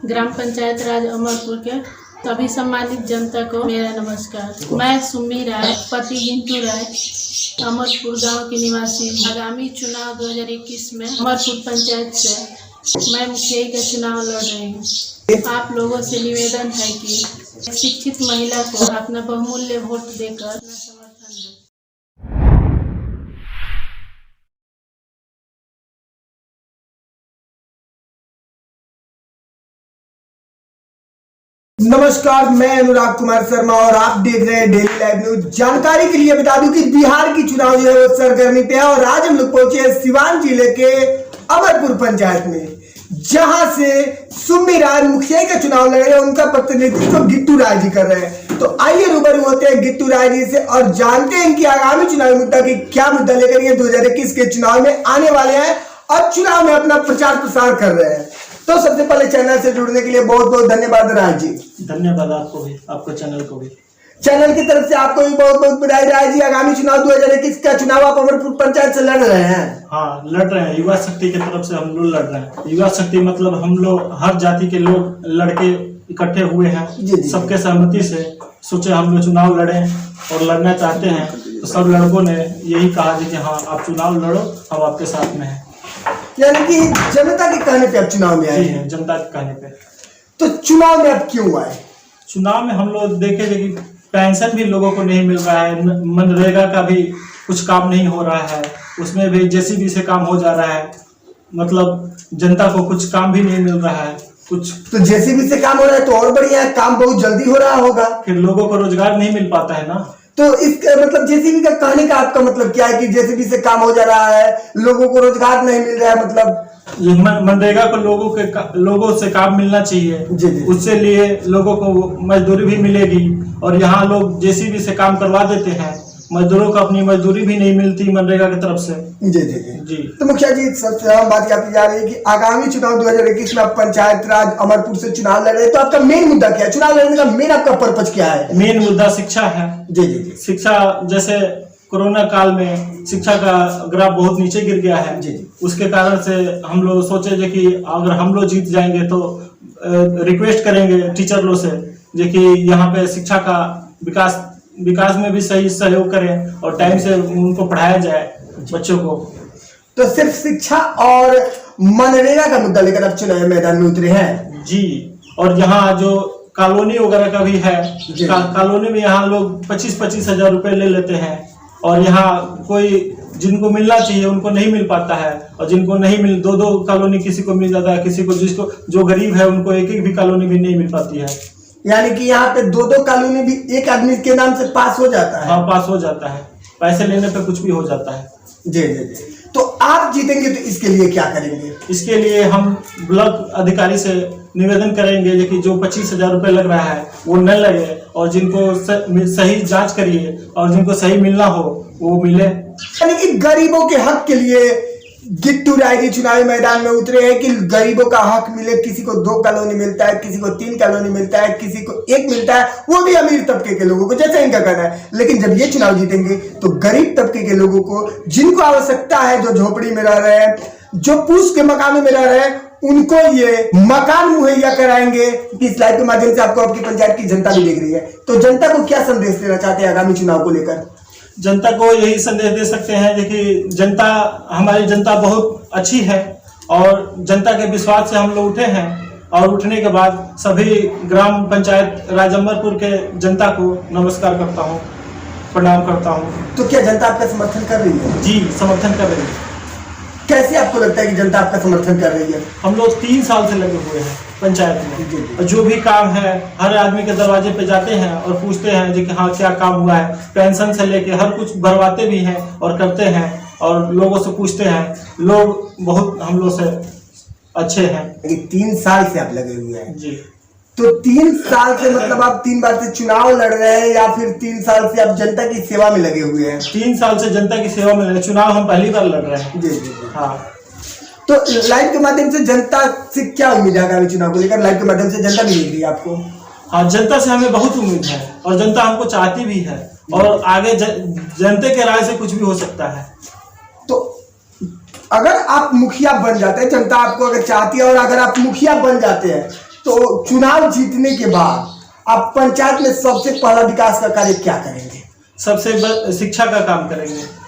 ग्राम पंचायत राज अमरपुर के सभी सम्मानित जनता को मेरा नमस्कार। मैं सुम्मी राय, पति हिंटू राय, अमरपुर गांव की निवासी। आगामी चुनाव 2021 में अमरपुर पंचायत से मैं मुखिया का चुनाव लड़ रही हूँ। आप लोगों से निवेदन है कि एक शिक्षित महिला को अपना बहुमूल्य वोट देकर अपना समर्थन दें। नमस्कार, मैं अनुराग कुमार शर्मा और आप देख रहे हैं डेली लाइव न्यूज। जानकारी के लिए बता दूं कि बिहार की चुनाव जो है वो सरगर्मी पे है और आज हम लोग पहुंचे हैं सिवान जिले के अमरपुर पंचायत में, जहां से सुम्मी राय मुखिया का चुनाव लड़ रहे हैं। उनका प्रतिनिधित्व गिट्टू राय जी कर रहे हैं। तो आइए रूबरू होते हैं गिट्टू राय जी से और जानते हैं कि आगामी चुनावी मुद्दा की क्या मुद्दा लेकर ये 2021 के चुनाव में आने वाले हैं और चुनाव में अपना प्रचार प्रसार कर रहे हैं। तो सबसे पहले चैनल से जुड़ने के लिए बहुत बहुत धन्यवाद राय जी। धन्यवाद आपको भी, आपको चैनल को भी। चैनल की तरफ से आपको भी बहुत बहुत बधाई राय जी। आगामी चुनाव 2021 का चुनाव आप अमरपुर पंचायत से लड़ रहे हैं। हाँ, लड़ रहे हैं। युवा शक्ति की तरफ से हम लोग लड़ रहे हैं। युवा शक्ति मतलब हम लोग हर जाति के लोग लड़के इकट्ठे हुए हैं। सबके सहमति से सोचे हम लोग चुनाव लड़े और लड़ना चाहते हैं। तो सब लड़कों ने यही कहा कि हाँ आप चुनाव लड़ो, हम आपके साथ में हैं। यानी कि जनता के कहने पे आप चुनाव में आए हैं। जनता के कहने पे। तो चुनाव में आप क्यों आए? चुनाव में हम लोग देखे थे कि पेंशन भी लोगों को नहीं मिल रहा है, मनरेगा का भी कुछ काम नहीं हो रहा है, उसमें भी जेसीबी से काम हो जा रहा है। मतलब जनता को कुछ काम भी नहीं मिल रहा है कुछ। तो जेसीबी से काम हो रहा है तो और बढ़िया है, काम बहुत जल्दी हो रहा होगा। फिर लोगों को रोजगार नहीं मिल पाता है ना। तो इस मतलब जेसीबी का कहने का आपका मतलब क्या है कि जेसीबी से काम हो जा रहा है, लोगों को रोजगार नहीं मिल रहा है? मतलब मनरेगा को लोगों से काम मिलना चाहिए। जी। उससे लिए लोगों को मजदूरी भी मिलेगी और यहाँ लोग जेसीबी से काम करवा देते हैं, मजदूरों को अपनी मजदूरी भी नहीं मिलती मनरेगा की तरफ से। जी। तो मुखिया जी, सबसे अहम बात क्या जा रही है कि आगामी चुनाव 2021 में आप पंचायत राज अमरपुर से चुनाव लड़ रहे हैं। तो आपका मेन मुद्दा क्या है? चुनाव लड़ने का मेन आपका पर्पज क्या है? मेन मुद्दा शिक्षा है। जी। शिक्षा, जैसे कोरोना काल में शिक्षा का ग्राफ बहुत नीचे गिर गया है। जी। उसके कारण से हम लोग सोचे कि अगर हम लोग जीत जाएंगे तो रिक्वेस्ट करेंगे टीचर लोग से कि यहाँ पे शिक्षा का विकास में भी सही सहयोग करें और टाइम से उनको पढ़ाया जाए बच्चों को। तो सिर्फ शिक्षा और मनरेगा का मुद्दा लेकर आप चुनाव मैदान में उतरे हैं? जी। और यहाँ जो कॉलोनी वगैरह का भी है, कॉलोनी में यहाँ लोग 25-25 हजार रुपए ले लेते हैं और यहाँ कोई जिनको मिलना चाहिए उनको नहीं मिल पाता है और जिनको नहीं मिल दो कॉलोनी किसी को मिल जाता है, किसी को जिसको जो गरीब है उनको एक भी कॉलोनी भी नहीं मिल पाती है। यानी कि यहाँ पे दो कॉलोनी भी एक आदमी के नाम से पास हो जाता है? हाँ, पास हो जाता है। पैसे लेने पे कुछ भी हो जाता है। जी। तो आप जीतेंगे तो इसके लिए क्या करेंगे? इसके लिए हम ब्लॉक अधिकारी से निवेदन करेंगे कि जो 25 हजार रुपये लग रहा है वो न लगे और जिनको सही जांच करिए और जिनको सही मिलना हो वो मिले। यानी कि गरीबों के हक के लिए गिट्टू राय जी चुनावी मैदान में उतरे हैं कि गरीबों का हक मिले। किसी को 2 कॉलोनी मिलता है, किसी को 3 कॉलोनी मिलता है, किसी को 1 मिलता है, वो भी अमीर तबके के लोगों को, जैसे इनका कहना है। लेकिन जब ये चुनाव जीतेंगे तो गरीब तबके के लोगों को, जिनको आवश्यकता है, जो झोपड़ी में रह रहे हैं, जो पूछ के मकानों में रह रहे हैं, उनको ये मकान मुहैया कराएंगे। इस लाइव के माध्यम से आपको आपकी पंचायत की जनता भी देख रही है, तो जनता को क्या संदेश देना चाहते हैं आगामी चुनाव को लेकर? जनता को यही संदेश दे सकते हैं कि हमारी जनता बहुत अच्छी है और जनता के विश्वास से हम लोग उठे हैं और उठने के बाद सभी ग्राम पंचायत राज अमरपुर के जनता को नमस्कार करता हूँ, प्रणाम करता हूँ। तो क्या जनता आपका समर्थन कर रही है? जी, समर्थन कर रही है। कैसे आपको लगता है कि जनता आपका समर्थन कर रही है? हम लोग 3 साल से लगे हुए हैं पंचायत में और जो भी काम है हर आदमी के दरवाजे पे जाते हैं और पूछते हैं कि हाँ क्या काम हुआ है। पेंशन से लेके हर कुछ भरवाते भी हैं और करते हैं और लोगों से पूछते हैं। लोग बहुत हम लोग से अच्छे हैं। 3 साल से आप लगे हुए हैं? जी। तो 3 साल से मतलब आप 3 बार से चुनाव लड़ रहे हैं या फिर 3 साल से आप जनता की सेवा में लगे हुए हैं? 3 साल से जनता की सेवा में लगे। चुनाव हम पहली बार लड़ रहे हैं। जी। हाँ। तो लाइव के माध्यम से जनता से क्या उम्मीद है आगामी चुनाव को लेकर? लाइव के माध्यम से जनता भी देख रही है आपको। हाँ, जनता से हमें बहुत उम्मीद है और जनता हमको चाहती भी है और आगे जनता के राय से कुछ भी हो सकता है। तो अगर आप मुखिया बन जाते हैं, जनता आपको अगर चाहती है और अगर आप मुखिया बन जाते हैं तो चुनाव जीतने के बाद आप पंचायत में सबसे पहला विकास का कार्य क्या करेंगे? सबसे शिक्षा का काम करेंगे।